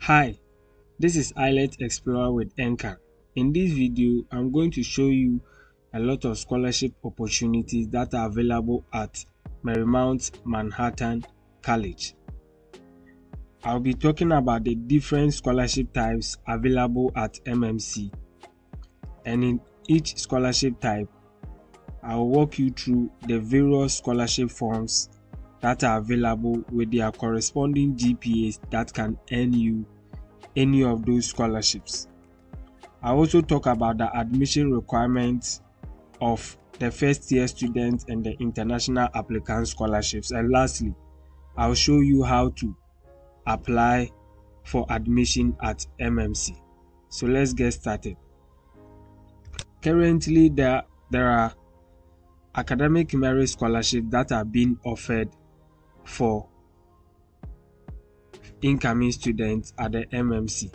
Hi, this is IELTS Explorer with Anchor. In this video, I'm going to show you a lot of scholarship opportunities that are available at Marymount Manhattan College. I'll be talking about the different scholarship types available at MMC, and in each scholarship type, I'll walk you through the various scholarship forms that are available with their corresponding GPAs that can earn you any of those scholarships. I also talk about the admission requirements of the first year students and the international applicant scholarships, and lastly, I'll show you how to apply for admission at MMC. So let's get started. Currently, there are academic merit scholarships that are being offered for incoming students at the MMC.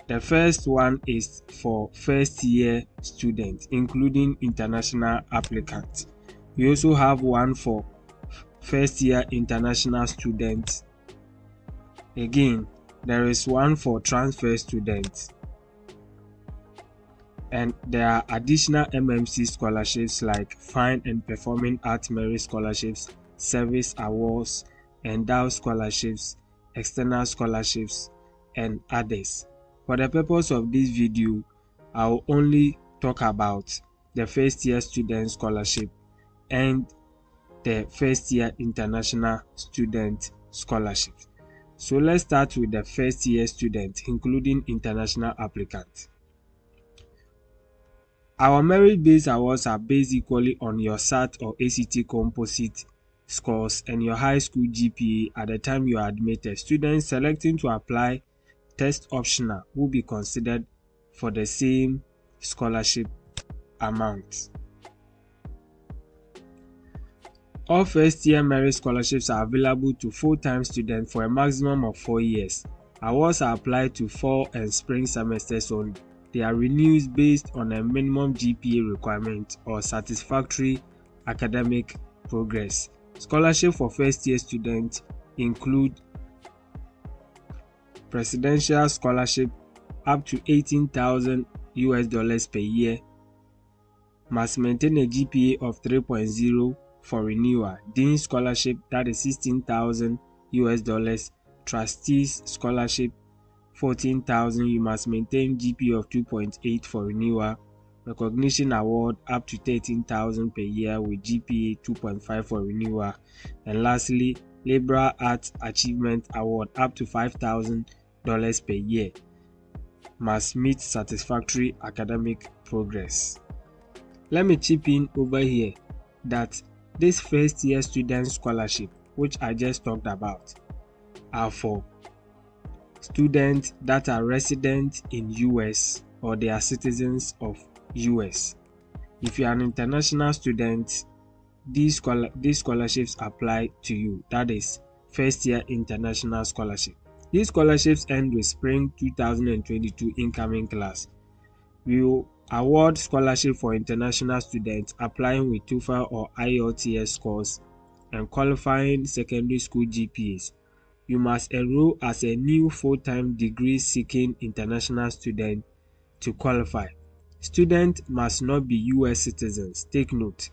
The first one is for first year students, including international applicants. We also have one for first year international students. Again, there is one for transfer students. And there are additional MMC scholarships like Fine and Performing Arts Merit Scholarships, Service Awards, Endowed Scholarships, External Scholarships, and others. For the purpose of this video, I will only talk about the first year student scholarship and the first year international student scholarship. So let's start with the first year student, including international applicants. Our merit-based awards are based equally on your SAT or ACT composite scores and your high school GPA at the time you are admitted. Students selecting to apply test optional will be considered for the same scholarship amount. All first-year merit scholarships are available to full-time students for a maximum of 4 years. Awards are applied to fall and spring semesters only. They are renewed based on a minimum GPA requirement or satisfactory academic progress. Scholarship for first-year students include Presidential Scholarship up to $18,000 per year. Must maintain a GPA of 3.0 for renewal. Dean Scholarship, that is $16,000. Trustees Scholarship, $14,000. You must maintain GPA of 2.8 for renewal. Recognition Award up to $13,000 per year with GPA 2.5 for renewal. And lastly, Liberal Arts Achievement Award up to $5,000 per year. Must meet satisfactory academic progress. Let me chip in over here that this first year student scholarship, which I just talked about, are for students that are resident in US or they are citizens of US. If you are an international student, these scholarships apply to you. That is first year international scholarship. These scholarships end with spring 2022 incoming class. We will award scholarship for international students applying with TOEFL or IELTS scores and qualifying secondary school GPAs. You must enroll as a new full-time degree-seeking international student to qualify. Students must not be US citizens. Take note,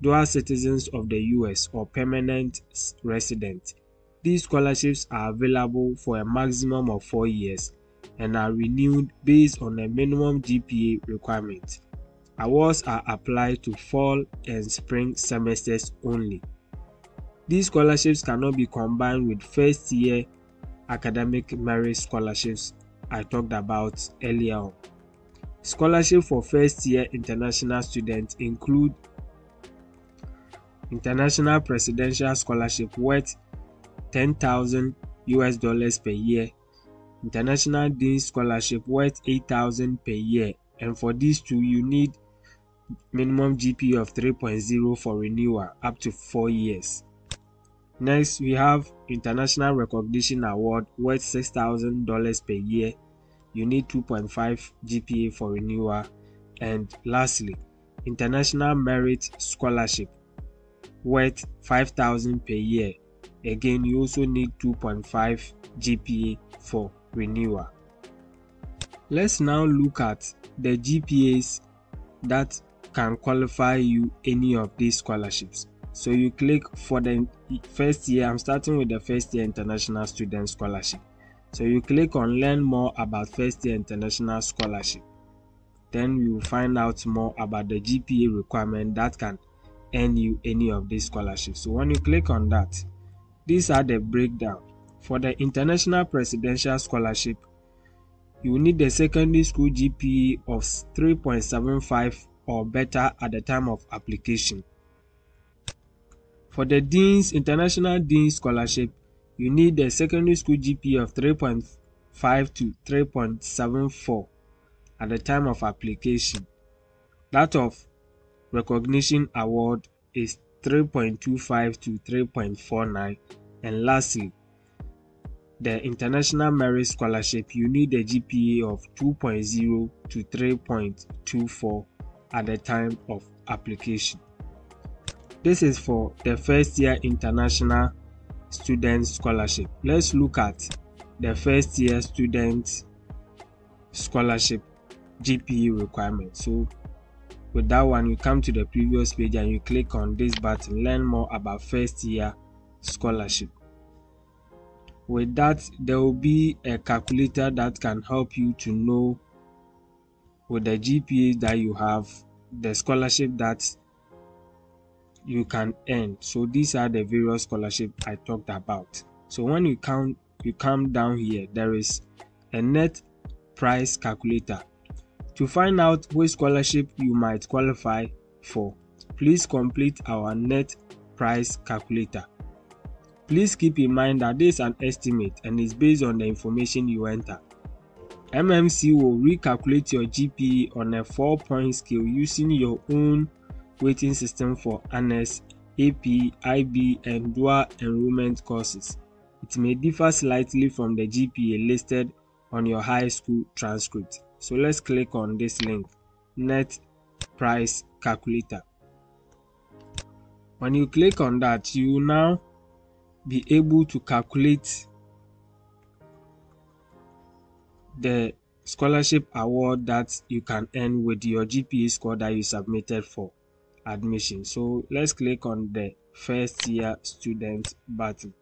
dual citizens of the US or permanent residents. These scholarships are available for a maximum of 4 years and are renewed based on a minimum GPA requirement. Awards are applied to fall and spring semesters only. These scholarships cannot be combined with first year academic merit scholarships I talked about earlier on. Scholarship for first year international students include International Presidential Scholarship worth $10,000 per year, International Dean Scholarship worth $8,000 per year, and for these two you need minimum GPA of 3.0 for renewal up to 4 years. Next, we have International Recognition Award worth $6,000 per year. You need 2.5 GPA for renewal. And lastly, International Merit Scholarship worth $5,000 per year. Again, you also need 2.5 GPA for renewal. Let's now look at the GPAs that can qualify you any of these scholarships. So you click for the first year. I'm starting with the first year international student scholarship. So you click on learn more about first year international scholarship. Then you find out more about the GPA requirement that can earn you any of these scholarships. So when you click on that, these are the breakdown. For the international presidential scholarship, you need the secondary school GPA of 3.75 or better at the time of application. For the International Dean Scholarship, you need the secondary school GPA of 3.5 to 3.74 at the time of application. That of Recognition Award is 3.25 to 3.49. And lastly, the International Merit Scholarship, you need a GPA of 2.0 to 3.24 at the time of application. This is for the first year international student scholarship. Let's look at the first year student scholarship GPA requirement. So with that one, you come to the previous page and you click on this button, learn more about first year scholarship. With that, there will be a calculator that can help you to know with the GPA that you have, the scholarship that you can earn. So these are the various scholarships I talked about. So when you come down here, there is a net price calculator. To find out which scholarship you might qualify for, please complete our net price calculator. Please keep in mind that this is an estimate and is based on the information you enter. MMC will recalculate your GPA on a 4-point scale using your own weighting system for honors, AP, IB, and dual enrollment courses. It may differ slightly from the GPA listed on your high school transcript. So let's click on this link, net price calculator. When you click on that, you will now be able to calculate the scholarship award that you can earn with your GPA score that you submitted for admission. So let's click on the first year student button.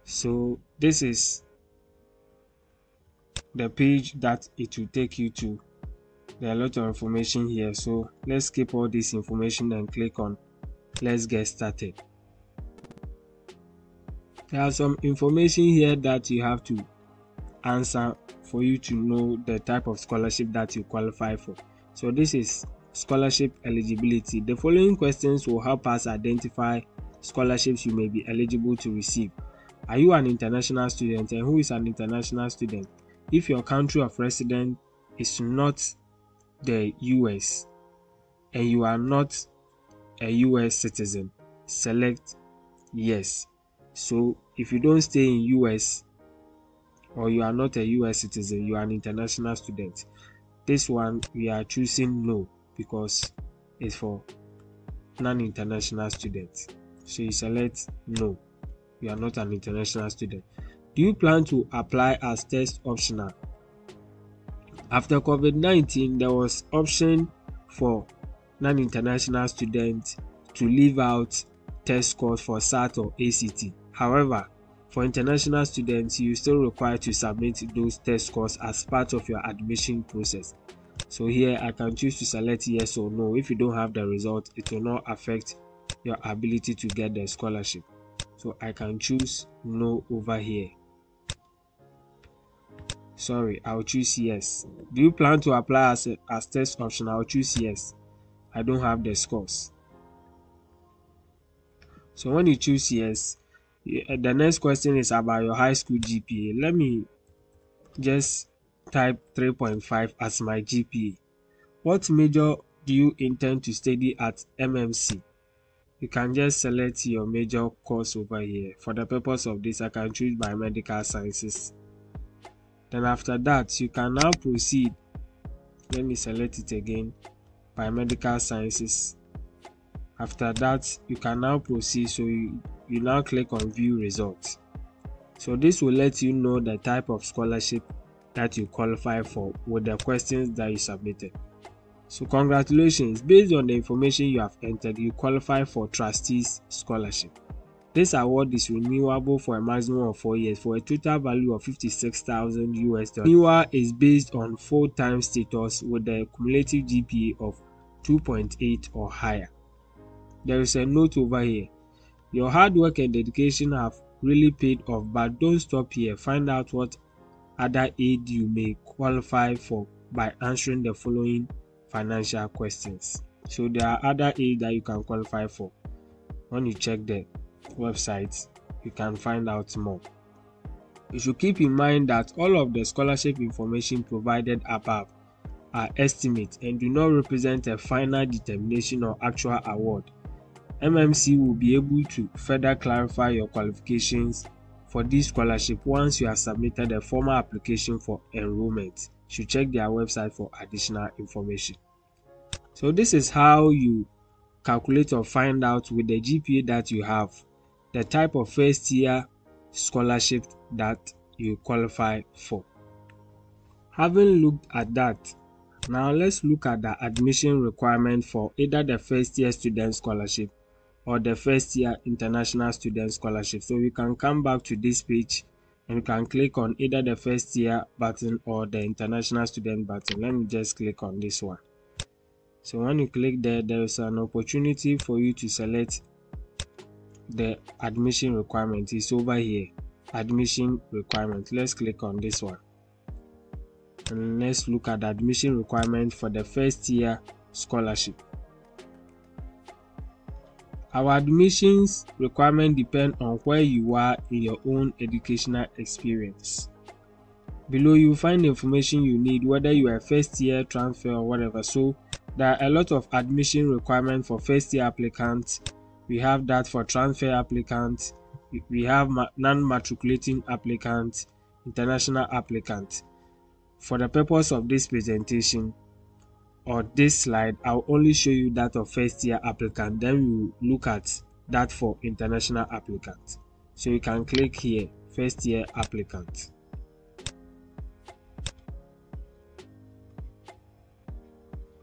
So this is the page that it will take you to. There are a lot of information here, so let's skip all this information and click on let's get started. There are some information here that you have to answer for you to know the type of scholarship that you qualify for. So this is scholarship eligibility. The following questions will help us identify scholarships you may be eligible to receive. Are you an international student, and who is an international student? If your country of residence is not the US and you are not a US citizen, select yes. So if you don't stay in US or you are not a US citizen, you are an international student. This one we are choosing no because it's for non-international students. So you select no, you are not an international student. Do you plan to apply as test optional? After COVID-19, there was option for non-international students to leave out test scores for SAT or ACT. However, for international students, you still require to submit those test scores as part of your admission process. So here I can choose to select yes or no. If you don't have the result, it will not affect your ability to get the scholarship. So I can choose no over here. Sorry, I'll choose yes. Do you plan to apply as test option? I'll choose yes. I don't have the scores. So when you choose yes, the next question is about your high school GPA. Let me just type 3.5 as my GPA. What major do you intend to study at MMC? You can just select your major course over here. For the purpose of this, I can choose biomedical sciences. Then after that, you can now proceed. Let me select it again, biomedical sciences. After that, you can now proceed. So you now click on view results. So this will let you know the type of scholarship that you qualify for with the questions that you submitted. So congratulations, based on the information you have entered, you qualify for Trustees Scholarship. This award is renewable for a maximum of 4 years for a total value of $56,000. Renewal is based on full-time status with the cumulative GPA of 2.8 or higher. There is a note over here. Your hard work and dedication have really paid off, but don't stop here. Find out what other aid you may qualify for by answering the following financial questions. So there are other aid that you can qualify for. When you check the website, you can find out more. You should keep in mind that all of the scholarship information provided above are estimates and do not represent a final determination or actual award. MMC will be able to further clarify your qualifications for this scholarship once you have submitted a formal application for enrollment. You should check their website for additional information. So this is how you calculate or find out with the GPA that you have the type of first year scholarship that you qualify for. Having looked at that, now let's look at the admission requirement for either the first year student scholarship or the first year international student scholarship. So you can come back to this page and you can click on either the first year button or the international student button. Let me just click on this one. So when you click there, there is an opportunity for you to select the admission requirement. It's over here, admission requirement. Let's click on this one and let's look at the admission requirement for the first year scholarship. Our admissions requirement depend on where you are in your own educational experience. Below you find the information you need, whether you are a first year transfer or whatever. So there are a lot of admission requirements for first year applicants. We have that for transfer applicants. We have non-matriculating applicants, international applicants. For the purpose of this presentation or this slide, I'll only show you that of first year applicant, then we will look at that for international applicants. So you can click here, first year applicant.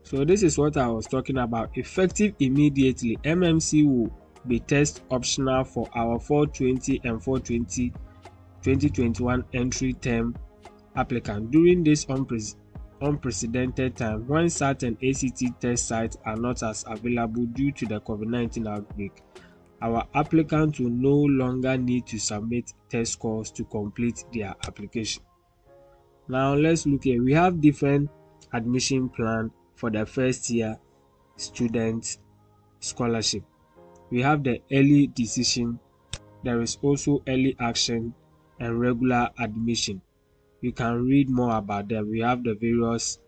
So this is what I was talking about. Effective immediately, MMC will be test optional for our 420 and 420 2021 entry term applicant during this unprecedented time when SAT and ACT test sites are not as available due to the COVID-19 outbreak. Our applicants will no longer need to submit test scores to complete their application. Now let's look here. We have different admission plan for the first year student scholarship. We have the early decision, there is also early action and regular admission. You can read more about them. We have the various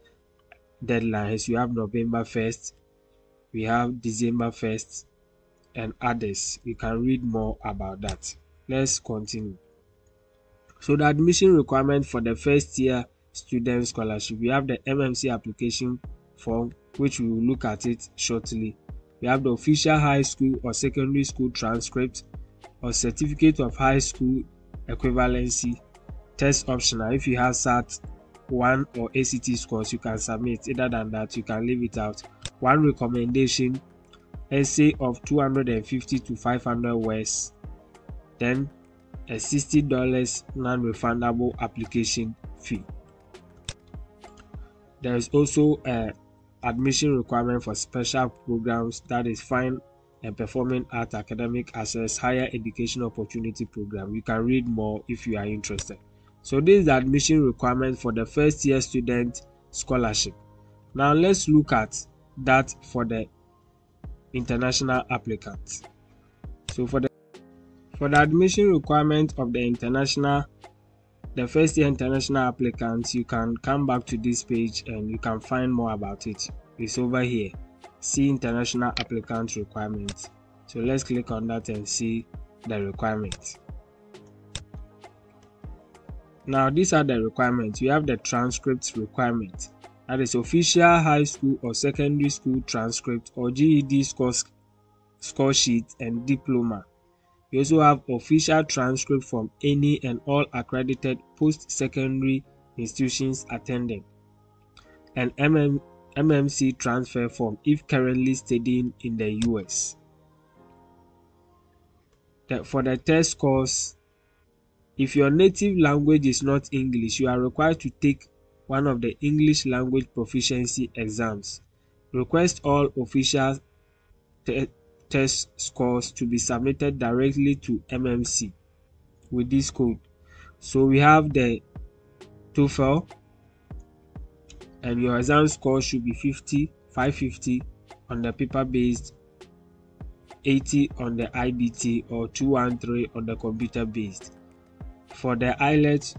deadlines. You have November 1st, we have December 1st and others. You can read more about that. Let's continue. So the admission requirement for the first year student scholarship, we have the MMC application form, which we will look at it shortly. We have the official high school or secondary school transcript or certificate of high school equivalency, test optional. If you have SAT 1 or ACT scores, you can submit. Other than that, you can leave it out. One recommendation, essay of 250 to 500 words, then a $60 non-refundable application fee. There is also a admission requirement for special programs, that is fine and performing art, academic access, higher education opportunity program. You can read more if you are interested. So this is the admission requirement for the first year student scholarship. Now let's look at that for the international applicants. So for the admission requirement of the first year international applicants, you can come back to this page and you can find more about it. It's over here. See international applicant requirements. So let's click on that and see the requirements. Now these are the requirements. We have the transcript requirement. That is official high school or secondary school transcript or GED score sheet and diploma. We also have official transcript from any and all accredited post-secondary institutions attended, and MMC transfer form if currently studying in the US. For the test scores, if your native language is not English, you are required to take one of the English language proficiency exams. Request all official test scores to be submitted directly to MMC with this code. So we have the TOEFL, and your exam score should be 550 on the paper based, 80 on the IBT, or 213 on the computer based. For the IELTS,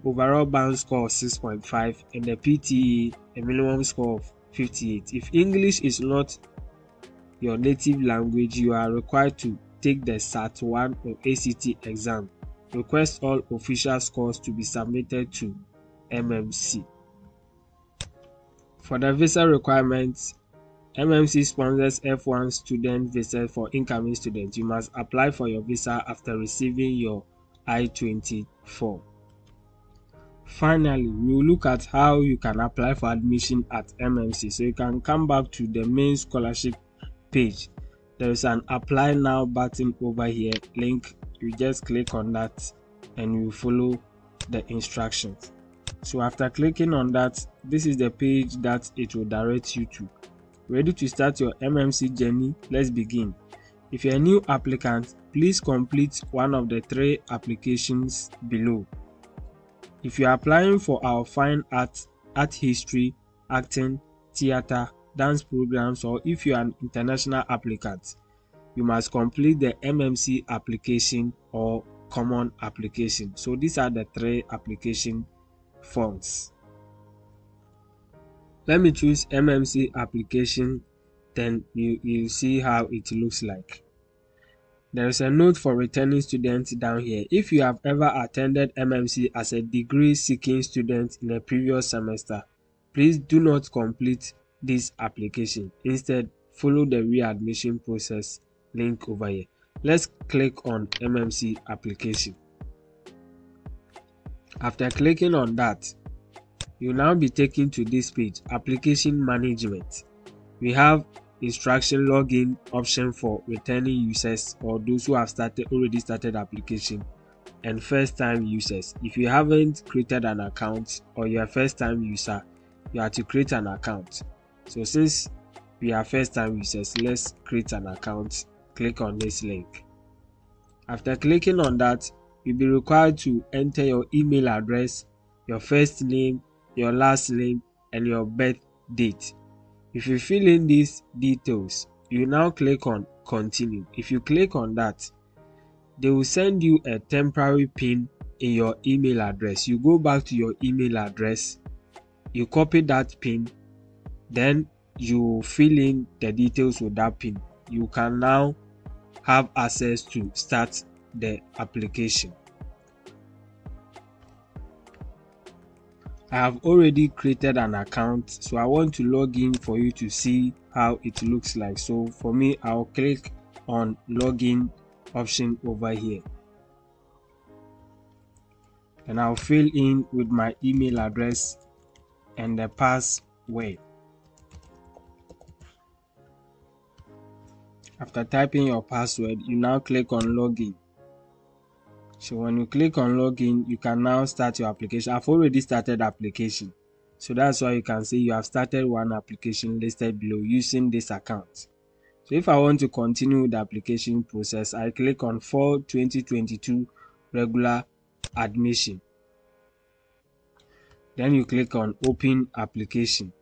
overall band score of 6.5, and the PTE a minimum score of 58. If English is not your native language, you are required to take the SAT1 or ACT exam. Request all official scores to be submitted to MMC. For the visa requirements, MMC sponsors F1 student visa for incoming students. You must apply for your visa after receiving your I-24. Finally, we will look at how you can apply for admission at MMC. So you can come back to the main scholarship page. There is an apply now button over here, link. You just click on that and you follow the instructions. So after clicking on that, this is the page that it will direct you to. Ready to start your MMC journey? Let's begin. If you're a new applicant, please complete one of the 3 applications below. If you are applying for our fine art history, acting, theater, dance programs, or if you are an international applicant, you must complete the MMC application or common application. So these are the 3 application forms. Let me choose MMC application, then you see how it looks like. There is a note for returning students down here. If you have ever attended MMC as a degree seeking student in a previous semester, please do not complete this application. Instead, follow the readmission process link over here. Let's click on MMC application. After clicking on that, you'll now be taken to this page, application management. We have instruction login option for returning users or those who have already started application, and first time users. If you haven't created an account or you're a first time user, you have to create an account. So since we are first time users, let's create an account. Click on this link. After clicking on that, you'll be required to enter your email address, your first name, your last name, and your birth date. If you fill in these details, you now click on continue. If you click on that, they will send you a temporary pin in your email address. You go back to your email address, you copy that pin, then you fill in the details with that pin. You can now have access to start the application. I have already created an account, so I want to log in for you to see how it looks like. So for me, I'll click on login option over here, and I'll fill in with my email address and the password. After typing your password, you now click on login. So when you click on login, you can now start your application. I've already started application, so that's why you can see you have started one application listed below using this account. So if I want to continue the application process, I click on Fall 2022 regular admission. Then you click on open application.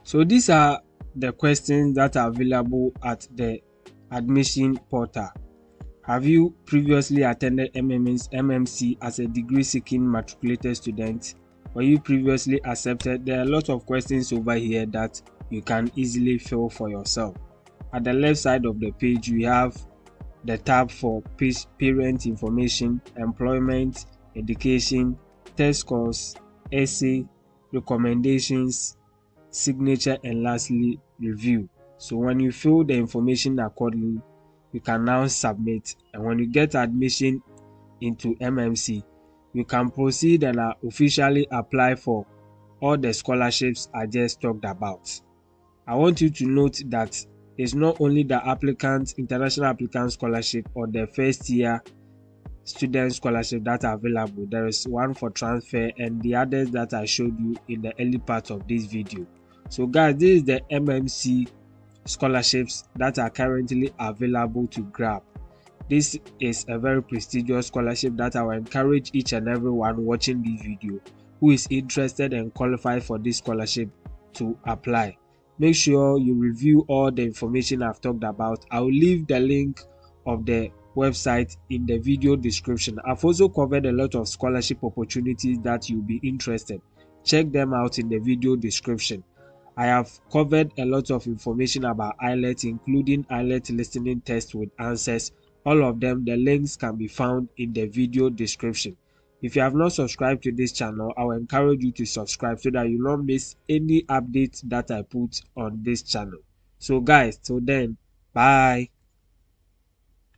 So these are the questions that are available at the admission portal. Have you previously attended MMC as a degree seeking matriculated student? Were you previously accepted? There are a lot of questions over here that you can easily fill for yourself. At the left side of the page, we have the tab for parent information, employment, education, test scores, essay, recommendations, signature, and lastly review. So when you fill the information accordingly, you can now submit. And when you get admission into MMC, you can proceed and officially apply for all the scholarships I just talked about. I want you to note that it's not only the international applicant scholarship or the first year student scholarship that are available. There is one for transfer and the others that I showed you in the early part of this video. So guys, this is the MMC scholarships that are currently available to grab. This is a very prestigious scholarship that I will encourage each and everyone watching this video who is interested and qualified for this scholarship to apply. Make sure you review all the information I've talked about. I'll leave the link of the website in the video description. I've also covered a lot of scholarship opportunities that you'll be interested. Check them out in the video description. I have covered a lot of information about IELTS, including IELTS listening test with answers. All of them, the links can be found in the video description. If you have not subscribed to this channel, I will encourage you to subscribe so that you don't miss any updates that I put on this channel. So guys, till then, bye.